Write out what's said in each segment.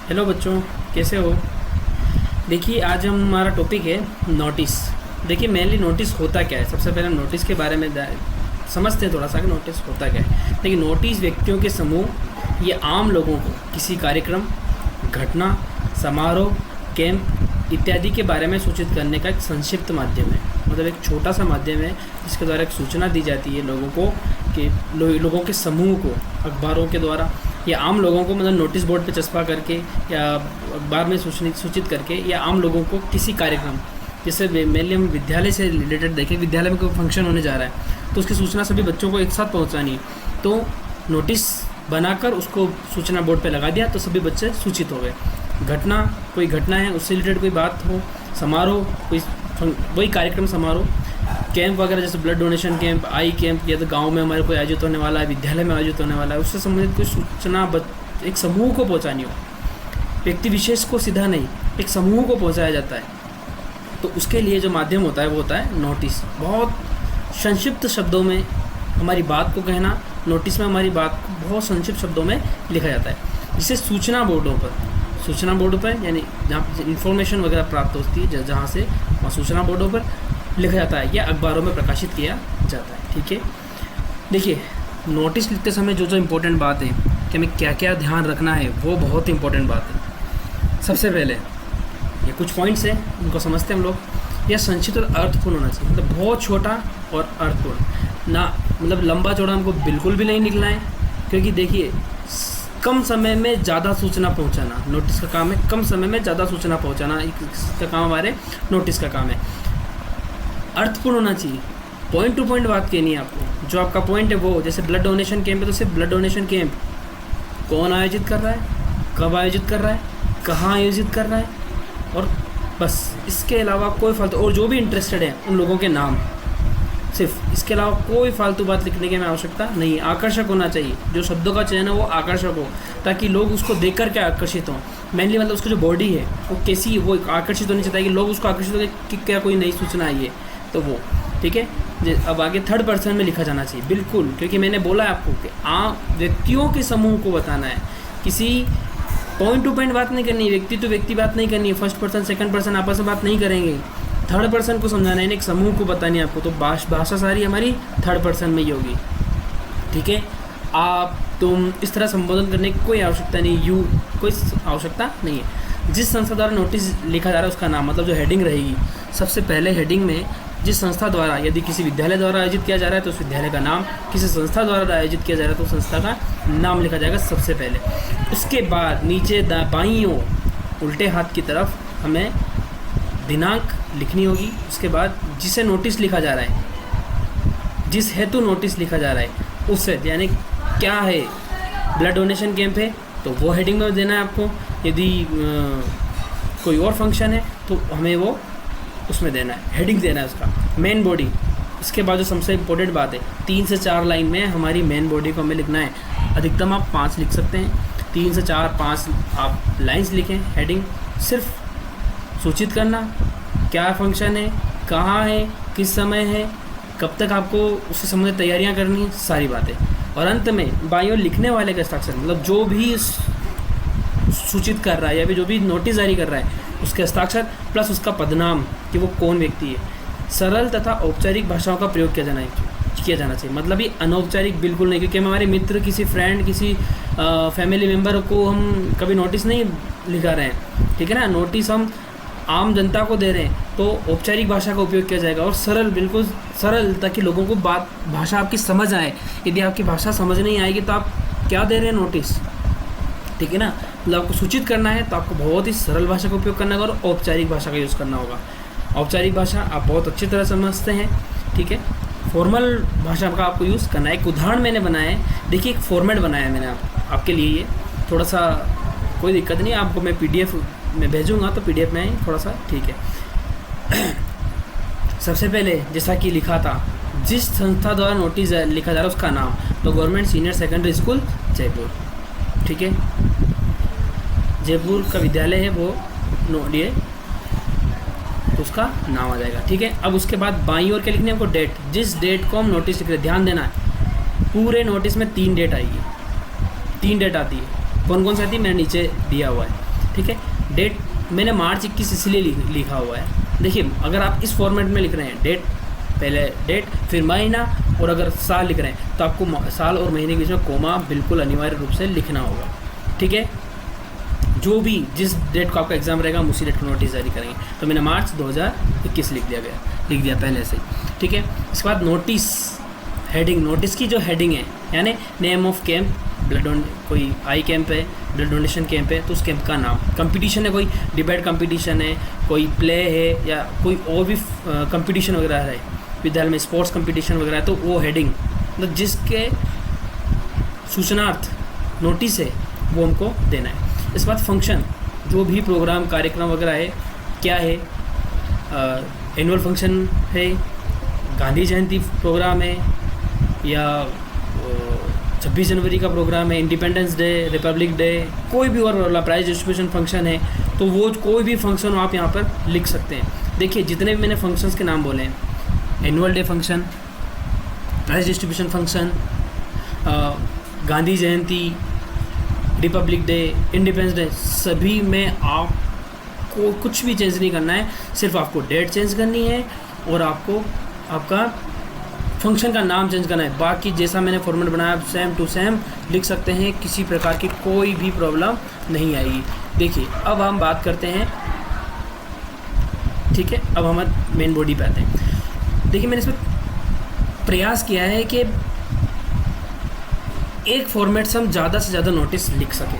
Hello बच्चों, कैसे हो। देखिए आज हमारा टॉपिक है नोटिस। देखिए मेनली नोटिस होता क्या है। सबसे पहले नोटिस के बारे में समझते हैं थोड़ा सा कि नोटिस होता क्या है। देखिए नोटिस व्यक्तियों के समूह ये आम लोगों को किसी कार्यक्रम, घटना, समारोह, कैंप इत्यादि के बारे में सूचित करने का एक संक्षिप्त माध्यम है। मतलब एक छोटा सा माध्यम है जिसके द्वारा एक सूचना दी जाती है लोगों को कि लोगों के समूह को अखबारों के द्वारा या आम लोगों को, मतलब नोटिस बोर्ड पे चस्पा करके या अखबार में सूचित करके या आम लोगों को किसी कार्यक्रम, जैसे मेनली हम विद्यालय से रिलेटेड देखें, विद्यालय में कोई फंक्शन होने जा रहा है तो उसकी सूचना सभी बच्चों को एक साथ पहुंचानी है। तो नोटिस बनाकर उसको सूचना बोर्ड पे लगा दिया तो सभी बच्चे सूचित हो गए। घटना, कोई घटना है उससे रिलेटेड कोई बात हो, समारोह कोई वही कार्यक्रम समारोह, कैंप वगैरह जैसे ब्लड डोनेशन कैंप, आई कैंप, या तो गांव में हमारे कोई आयोजित होने वाला है, विद्यालय में आयोजित होने वाला है, उससे संबंधित कोई सूचना एक समूह को पहुंचानी हो, व्यक्ति विशेष को सीधा नहीं, एक समूह को पहुंचाया जाता है, तो उसके लिए जो माध्यम होता है वो होता है नोटिस। बहुत संक्षिप्त शब्दों में हमारी बात को कहना, नोटिस में हमारी बात को बहुत संक्षिप्त शब्दों में लिखा जाता है, जिसे सूचना बोर्डों पर यानी जहाँ इन्फॉर्मेशन वगैरह प्राप्त होती है जहाँ से वहाँ सूचना बोर्डों पर लिखा जाता है या अखबारों में प्रकाशित किया जाता है। ठीक है, देखिए नोटिस लिखते समय जो जो इम्पोर्टेंट बात है कि हमें क्या क्या ध्यान रखना है वो बहुत इंपॉर्टेंट बात है। सबसे पहले ये कुछ पॉइंट्स हैं उनको समझते हैं हम लोग। यह संक्षिप्त और अर्थपूर्ण होना चाहिए, मतलब बहुत छोटा और अर्थपूर्ण ना, मतलब लंबा चौड़ा हमको बिल्कुल भी नहीं लिखना है, क्योंकि देखिए कम समय में ज़्यादा सूचना पहुंचाना नोटिस का काम है। कम समय में ज़्यादा सूचना पहुंचाना इसका काम हमारे नोटिस का काम है। अर्थपूर्ण होना चाहिए, पॉइंट टू पॉइंट बात कहनी है आपको। जो आपका पॉइंट है वो, जैसे ब्लड डोनेशन कैंप है तो सिर्फ ब्लड डोनेशन कैंप कौन आयोजित कर रहा है, कब आयोजित कर रहा है, कहाँ आयोजित कर रहा है, और बस इसके अलावा कोई फालतू, और जो भी इंटरेस्टेड है उन लोगों के नाम, सिर्फ इसके अलावा कोई फालतू बात लिखने की आवश्यकता नहीं। आकर्षक होना चाहिए, जो शब्दों का चयन है वो आकर्षक हो ताकि लोग उसको देख कर के आकर्षित हों। मेनली मतलब उसकी जो बॉडी है वो कैसी, वो आकर्षित होनी चाहिए कि लोग उसको आकर्षित हो कि क्या कोई नई सूचना आई है, तो वो ठीक है। अब आगे थर्ड पर्सन में लिखा जाना चाहिए बिल्कुल, क्योंकि मैंने बोला है आपको कि आम व्यक्तियों के समूह को बताना है, किसी पॉइंट टू पॉइंट बात नहीं करनी है, व्यक्ति टू व्यक्ति बात नहीं करनी है, फर्स्ट पर्सन सेकंड पर्सन आपस में बात नहीं करेंगे, थर्ड पर्सन को समझाना है, एक समूह को बतानी है आपको, तो भाषा सारी हमारी थर्ड पर्सन में ही होगी। ठीक है, आप तुम इस तरह संबोधन करने की कोई आवश्यकता नहीं, यू कोई आवश्यकता नहीं है। जिस संस्था द्वारा नोटिस लिखा जा रहा है उसका नाम, मतलब जो हेडिंग रहेगी, सबसे पहले हेडिंग में जिस संस्था द्वारा, यदि किसी विद्यालय द्वारा आयोजित किया जा रहा है तो उस विद्यालय का नाम, किसी संस्था द्वारा आयोजित किया जा रहा है तो संस्था का नाम लिखा जाएगा सबसे पहले। उसके बाद नीचे बाईं ओर उल्टे हाथ की तरफ हमें दिनांक लिखनी होगी। उसके बाद जिसे नोटिस लिखा जा रहा है, जिस हेतु नोटिस लिखा जा रहा है उससे, यानी क्या है, ब्लड डोनेशन कैंप है तो वो हेडिंग में देना है आपको, यदि कोई और फंक्शन है तो हमें वो उसमें देना है, हेडिंग देना है उसका, मेन बॉडी। उसके बाद जो सबसे इम्पोर्टेंट बात है, 3 से 4 लाइन में हमारी मेन बॉडी को हमें लिखना है। अधिकतम आप 5 लिख सकते हैं, 3 से 4-5 आप लाइंस लिखें। हेडिंग सिर्फ सूचित करना, क्या फंक्शन है, कहाँ है, किस समय है, कब तक आपको उससे संबंधित तैयारियाँ करनी, सारी बातें। और अंत में बाईं ओर लिखने वाले का हस्ताक्षर, मतलब जो भी सूचित कर रहा है या भी जो भी नोटिस जारी कर रहा है उसके हस्ताक्षर प्लस उसका पदनाम कि वो कौन व्यक्ति है। सरल तथा औपचारिक भाषाओं का प्रयोग किया जाना चाहिए, मतलब ये अनौपचारिक बिल्कुल नहीं, क्योंकि हम हमारे मित्र, किसी फ्रेंड, किसी फैमिली मेम्बर को हम कभी नोटिस नहीं लिखा रहे हैं, ठीक है ना। नोटिस हम आम जनता को दे रहे हैं तो औपचारिक भाषा का उपयोग किया जाएगा, और सरल, बिल्कुल सरल, ताकि लोगों को भाषा आपकी समझ आए। यदि आपकी भाषा समझ नहीं आएगी तो आप क्या दे रहे हैं नोटिस, ठीक है ना। मतलब आपको सूचित करना है तो आपको बहुत ही सरल भाषा का उपयोग करना होगा और औपचारिक भाषा का यूज़ करना होगा। औपचारिक भाषा आप बहुत अच्छी तरह समझते हैं, ठीक है। फॉर्मल भाषा का आपको यूज़ करना है। एक उदाहरण मैंने बनाया है, देखिए एक फॉर्मेट बनाया है मैंने आपके लिए, ये थोड़ा सा कोई दिक्कत नहीं, आपको मैं PDF में भेजूँगा तो PDF में थोड़ा सा ठीक है। सबसे पहले जैसा कि लिखा था, जिस संस्था द्वारा नोटिस लिखा जा रहा है उसका नाम, तो government senior secondary school Jaipur, ठीक है, जयपुर का विद्यालय है वो नोडिए, तो उसका नाम आ जाएगा, ठीक है। अब उसके बाद बाईं ओर क्या लिखने हैं हमको, डेट, जिस डेट को हम नोटिस लिख रहे हैं, ध्यान देना है पूरे नोटिस में 3 डेट आएगी, 3 डेट आती है। कौन कौन सी आती है मैंने नीचे दिया हुआ है। ठीक है। डेट मैंने मार्च 21 इसलिए लिखा हुआ है। देखिए अगर आप इस फॉर्मेट में लिख रहे हैं, डेट पहले डेट फिर महीना और अगर साल लिख रहे हैं तो आपको साल और महीने के बीच में कोमा बिल्कुल अनिवार्य रूप से लिखना होगा, ठीक है। जो भी जिस डेट को आपका एग्ज़ाम रहेगा हम उसी डेट को नोटिस जारी करेंगे। तो मैंने मार्च 2021 लिख दिया पहले से, ठीक है। इसके बाद नोटिस हेडिंग, नोटिस की जो हेडिंग है यानी नेम ऑफ कैंप, कोई आई कैंप है, ब्लड डोनेशन कैंप है तो उस कैंप का नाम, कंपटीशन है कोई डिबेट कंपटीशन है, कोई प्ले है या कोई और भी कंपटीशन वगैरह है विद्यालय में, स्पोर्ट्स कंपटीशन वगैरह है तो वो हेडिंग मतलब जिसके सूचनार्थ नोटिस है वो हमको देना है। इसके बाद फंक्शन, जो भी प्रोग्राम कार्यक्रम वगैरह है क्या है, एनुअल फंक्शन है, गांधी जयंती प्रोग्राम है या 26 जनवरी का प्रोग्राम है, इंडिपेंडेंस डे, रिपब्लिक डे, कोई भी और प्राइज डिस्ट्रीब्यूशन फंक्शन है तो वो कोई भी फंक्शन आप यहाँ पर लिख सकते हैं। देखिए जितने भी मैंने फंक्शंस के नाम बोले हैं, annual day function, prize distribution function, Gandhi Jayanti, Republic Day, Independence Day, सभी में आपको कुछ भी चेंज नहीं करना है, सिर्फ आपको डेट चेंज करनी है और आपको आपका फंक्शन का नाम चेंज करना है। बाकी जैसा मैंने फॉर्मेट बनाया सेम टू सेम लिख सकते हैं, किसी प्रकार की कोई भी प्रॉब्लम नहीं आएगी। देखिए अब हम बात करते हैं, ठीक है, अब हम मेन बॉडी पे आते हैं। देखिए मैंने इसमें प्रयास किया है कि एक फॉर्मेट से हम ज़्यादा से ज़्यादा नोटिस लिख सकें।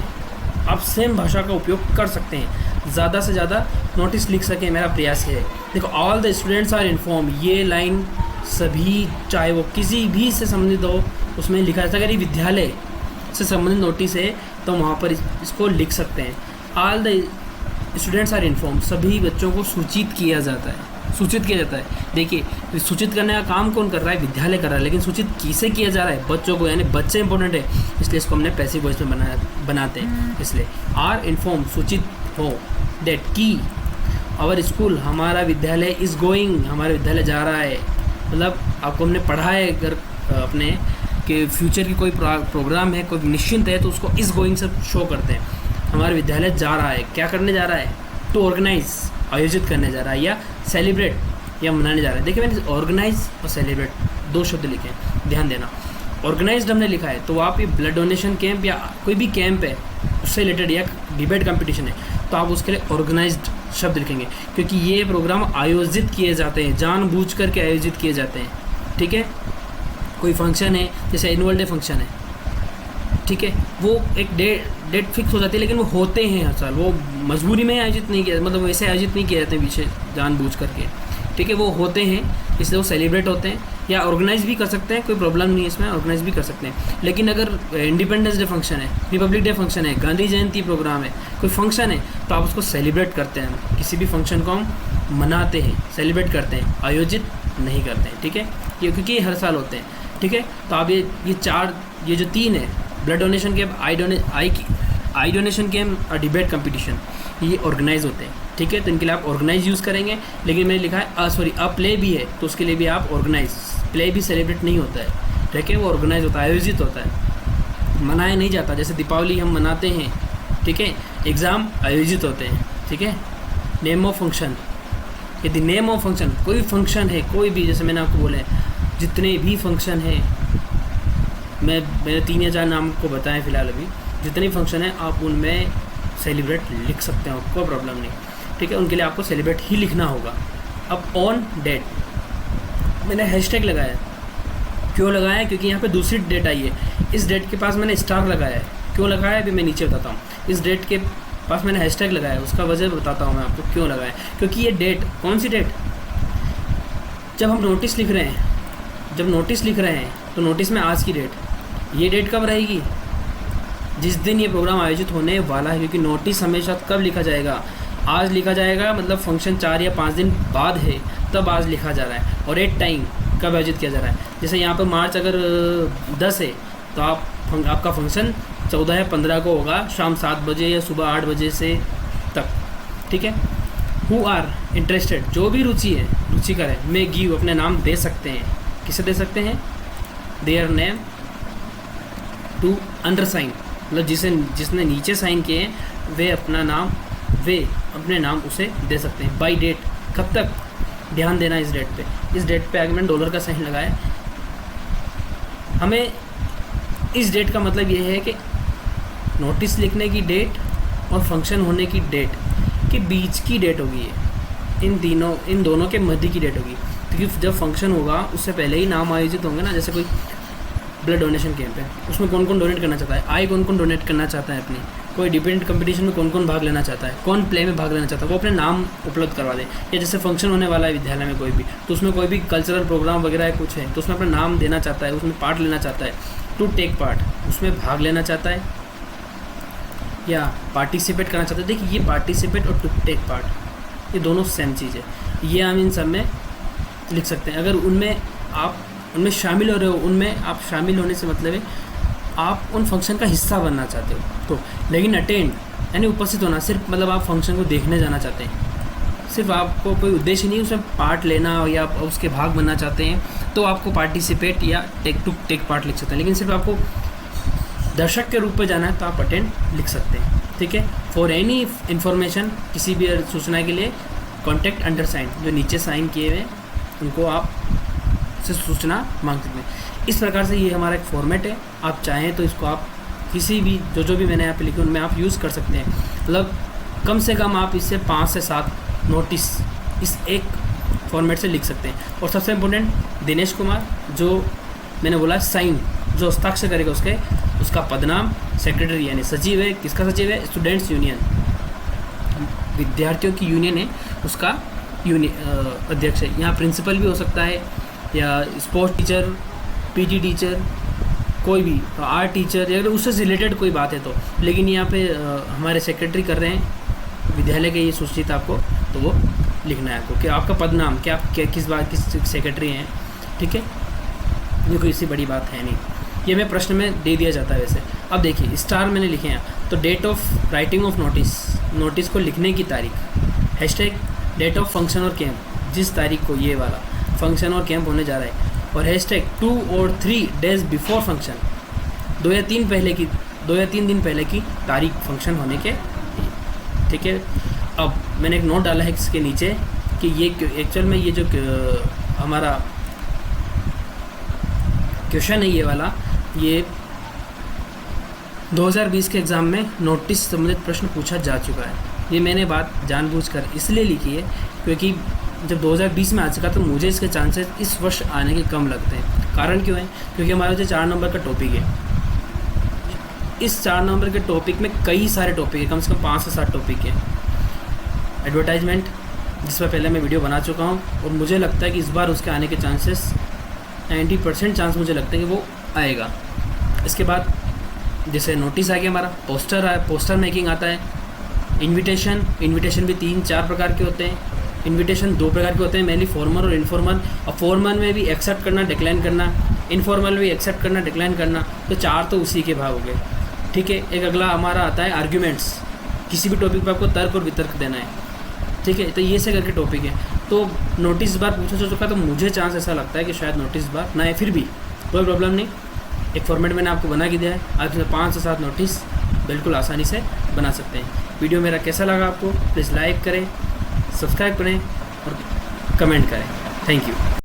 आप सेम भाषा का उपयोग कर सकते हैं, ज़्यादा से ज़्यादा नोटिस लिख सकें, मेरा प्रयास है। देखो all the students are inform, ये लाइन सभी चाहे वो किसी भी से संबंधित हो उसमें लिखा जाता है। अगर ये विद्यालय से संबंधित नोटिस है तो वहाँ पर इसको लिख सकते हैं। All the students are inform, सभी बच्चों को सूचित किया जाता है, सूचित किया जाता है। देखिए सूचित करने का काम कौन कर रहा है, विद्यालय कर रहा है, लेकिन सूचित किसे किया जा रहा है, बच्चों को, यानी बच्चे इंपॉर्टेंट है, इसलिए इसको हमने पैसिव वॉइस में बनाते हैं। इसलिए आर इन्फॉर्म, सूचित हो, दैट की आवर स्कूल, हमारा विद्यालय, इज़ गोइंग, हमारा विद्यालय जा रहा है, मतलब आपको हमने पढ़ा है अगर अपने कि फ्यूचर की कोई प्रोग्राम है, कोई निश्चिंत है तो उसको इस गोइंग से शो करते हैं। हमारा विद्यालय जा रहा है, क्या करने जा रहा है, टू ऑर्गेनाइज, आयोजित करने जा रहा है, या सेलिब्रेट या मनाने जा रहा है। देखिए मैंने ऑर्गेनाइज और सेलिब्रेट दो शब्द लिखे हैं, ध्यान देना। ऑर्गेनाइज्ड हमने लिखा है तो आप ये ब्लड डोनेशन कैंप या कोई भी कैंप है उससे रिलेटेड या डिबेट कंपटीशन है तो आप उसके लिए ऑर्गेनाइज्ड शब्द लिखेंगे, क्योंकि ये प्रोग्राम आयोजित किए जाते हैं, जानबूझ करके आयोजित किए जाते हैं, ठीक है। कोई फंक्शन है जैसे एनुअल डे फंक्शन है, ठीक है, वो एक डेट फिक्स हो जाती है, लेकिन वो होते हैं हर साल, वो मजबूरी में आयोजित नहीं किया, मतलब वैसे आयोजित नहीं किए जाते पीछे जानबूझ करके, ठीक है, वो होते हैं इसलिए वो सेलिब्रेट होते हैं, या ऑर्गेनाइज भी कर सकते हैं, कोई प्रॉब्लम नहीं है इसमें, ऑर्गेनाइज भी कर सकते हैं। लेकिन अगर इंडिपेंडेंस डे फंक्शन है, रिपब्लिक डे फंक्शन है, गांधी जयंती प्रोग्राम है, कोई फंक्शन है तो आप उसको सेलिब्रेट करते हैं, किसी भी फंक्शन को हम मनाते हैं, सेलिब्रेट करते हैं, आयोजित नहीं करते हैं, ठीक है, ये क्योंकि ये हर साल होते हैं, ठीक है। तो आप ये जो तीन है, ब्लड डोनेशन कैंप, आई डोनेशन कैंप और डिबेट कंपटीशन, ये ऑर्गेनाइज होते हैं, ठीक है। तो इनके लिए आप ऑर्गेनाइज यूज़ करेंगे, लेकिन मैंने लिखा है प्ले भी है तो उसके लिए भी आप ऑर्गेनाइज, प्ले भी सेलिब्रेट नहीं होता है, ठीक है, वो ऑर्गेनाइज होता है, आयोजित होता है, मनाया नहीं जाता। जैसे दीपावली हम मनाते हैं, ठीक है, एग्ज़ाम आयोजित होते हैं, ठीक है। नेम ऑफ फंक्शन, यदि नेम ऑफ फंक्शन कोई फंक्शन है, कोई भी, जैसे मैंने आपको बोला है जितने भी फंक्शन हैं, मैंने 3 या 4 नाम को बताएं फिलहाल अभी, जितने फंक्शन हैं आप उनमें सेलिब्रेट लिख सकते हो, कोई प्रॉब्लम नहीं, ठीक है। उनके लिए आपको सेलिब्रेट ही लिखना होगा। अब ऑन डेट मैंने हैशटैग लगाया है, क्यों लगाया है, क्योंकि यहाँ पे दूसरी डेट आई है, इस डेट के पास मैंने स्टार लगाया है, क्यों लगाया है अभी मैं नीचे बताता हूँ। इस डेट के पास मैंने हैशटैग लगाया है, उसका वजह बताता हूँ मैं आपको क्यों लगाया है। क्योंकि ये डेट, कौन सी डेट, जब हम नोटिस लिख रहे हैं, तो नोटिस में आज की डेट, ये डेट कब रहेगी, जिस दिन ये प्रोग्राम आयोजित होने वाला है, क्योंकि नोटिस हमेशा कब लिखा जाएगा, आज लिखा जाएगा, मतलब फंक्शन 4 या 5 दिन बाद है तब आज लिखा जा रहा है, और एक टाइम कब आयोजित किया जा रहा है। जैसे यहाँ पर मार्च अगर 10 है तो आपका फंक्शन 14 या 15 को होगा, शाम 7 बजे या सुबह 8 बजे से तक, ठीक है। हु आर इंटरेस्टेड, जो भी रुचिकर है, मे गिव, अपने नाम दे सकते हैं, किसे दे सकते हैं, देयर नेम टू अंडरसाइन, मतलब जिसने नीचे साइन किए हैं वे अपना नाम वे अपने नाम उसे दे सकते हैं। बाई डेट, कब तक ध्यान देना इस डेट पे, इस डेट पे आगे मैंने डॉलर का साइन लगाया। हमें इस डेट का मतलब ये है कि नोटिस लिखने की डेट और फंक्शन होने की डेट के बीच की डेट होगी ये, इन दोनों के मध्य की डेट होगी। क्योंकि जब फंक्शन होगा उससे पहले ही नाम आयोजित होंगे ना, जैसे कोई ब्लड डोनेशन कैंप है, उसमें कौन कौन डोनेट करना चाहता है, आई कौन कौन डोनेट करना चाहता है अपनी, कोई डिपेंडेंट कंपटीशन में कौन कौन भाग लेना चाहता है, कौन प्ले में भाग लेना चाहता है, वो अपने नाम उपलब्ध करवा दे। या जैसे फंक्शन होने वाला है विद्यालय में कोई भी, तो उसमें कोई भी कल्चरल प्रोग्राम वगैरह है कुछ है, तो उसमें अपना नाम देना चाहता है, उसमें पार्ट लेना चाहता है, टू टेक पार्ट, उसमें भाग लेना चाहता है या पार्टिसिपेट करना चाहता है। देखिए ये पार्टिसिपेट और टू टेक पार्ट ये दोनों सेम चीज़ है, ये हम इन सब में लिख सकते हैं। अगर आप उनमें शामिल हो रहे हो, उनमें आप शामिल होने से मतलब है आप उन फंक्शन का हिस्सा बनना चाहते हो तो। लेकिन अटेंड यानी उपस्थित होना, सिर्फ मतलब आप फंक्शन को देखने जाना चाहते हैं, सिर्फ आपको कोई उद्देश्य नहीं उसमें पार्ट लेना या आप उसके भाग बनना चाहते हैं, तो आपको पार्टिसिपेट या टेक पार्ट लिख सकते हैं। लेकिन सिर्फ आपको दर्शक के रूप में जाना है तो आप अटेंड लिख सकते हैं। ठीक है। फॉर एनी इन्फॉर्मेशन, किसी भी सूचना के लिए कॉन्टैक्ट अंडर साइन, जो नीचे साइन किए हुए उनको आप से सूचना मांग सकते हैं। इस प्रकार से ये हमारा एक फॉर्मेट है। आप चाहें तो इसको आप किसी भी जो भी मैंने यहाँ पे लिखे उनमें आप यूज़ कर सकते हैं। मतलब कम से कम आप इससे 5 से 7 नोटिस इस एक फॉर्मेट से लिख सकते हैं। और सबसे इम्पोर्टेंट, दिनेश कुमार, जो मैंने बोला साइन, जो हस्ताक्षर करेगा उसका पदनाम सेक्रेटरी यानी सचिव है। किसका सचिव है? स्टूडेंट्स यूनियन, विद्यार्थियों की यूनियन है, उसका अध्यक्ष है। यहाँ प्रिंसिपल भी हो सकता है या स्पोर्ट्स टीचर, पीटी टीचर, कोई भी आर्ट टीचर, या अगर उससे रिलेटेड कोई बात है तो। लेकिन यहाँ पे हमारे सेक्रेटरी कर रहे हैं विद्यालय के, ये सूचित आपको, तो वो लिखना है आपको कि आपका पदनाम क्या, किस सेक्रेटरी हैं। ठीक है, ये कोई इसी बड़ी बात है नहीं, ये मैं प्रश्न में दे दिया जाता है वैसे। अब देखिए स्टार मैंने लिखे हैं, तो date of writing of notice को लिखने की तारीख, हैशटैग डेट ऑफ फंक्शन और कैंप, जिस तारीख को ये वाला फंक्शन और कैंप होने जा रहा है, और हैशटैग 2 और 3 डेज बिफोर फंक्शन, 2 या 3 दिन पहले की तारीख फंक्शन होने के। ठीक है। अब मैंने एक नोट डाला है इसके नीचे कि ये एक्चुअल में ये जो हमारा क्वेश्चन है ये वाला, ये 2020 के एग्ज़ाम में नोटिस संबंधित प्रश्न पूछा जा चुका है। ये मैंने बात जानबूझकर इसलिए लिखी है क्योंकि जब 2020 में आ चुका तो मुझे इसके चांसेस इस वर्ष आने के कम लगते हैं। कारण क्यों है? क्योंकि हमारा जो 4 नंबर का टॉपिक है, इस 4 नंबर के टॉपिक में कई सारे टॉपिक है, कम से कम 5 से 7 टॉपिक है। एडवर्टाइजमेंट, जिस पर पहले मैं वीडियो बना चुका हूँ, और मुझे लगता है कि इस बार उसके आने के चांसेस 90% चांस मुझे लगता है कि वो आएगा। इसके बाद जैसे नोटिस आ गया हमारा, पोस्टर मेकिंग आता है, इन्विटेशन भी 3-4 प्रकार के होते हैं। इन्विटेशन 2 प्रकार के होते हैं, मेनली फॉर्मल और इनफॉर्मल। और फॉर्मल में भी एक्सेप्ट करना, डिक्लाइन करना, इनफॉर्मल में भी एक्सेप्ट करना, डिक्लाइन करना, तो 4 तो उसी के भाग हो गए। ठीक है। एक अगला हमारा आता है आर्ग्यूमेंट्स, किसी भी टॉपिक पर आपको तर्क और वितर्क देना है। ठीक है, तो ये से करके टॉपिक है। तो नोटिस इस बार पूछा जा चुका, तो मुझे चांस ऐसा लगता है कि शायद नोटिस इस बार ना है। फिर भी कोई प्रॉब्लम नहीं, एक फॉर्मेट मैंने आपको बना के दिया है, आप इसमें 5 से 7 नोटिस बिल्कुल आसानी से बना सकते हैं। वीडियो मेरा कैसा लगा आपको, प्लीज़ लाइक करें, सब्सक्राइब करें और कमेंट करें। Thank you.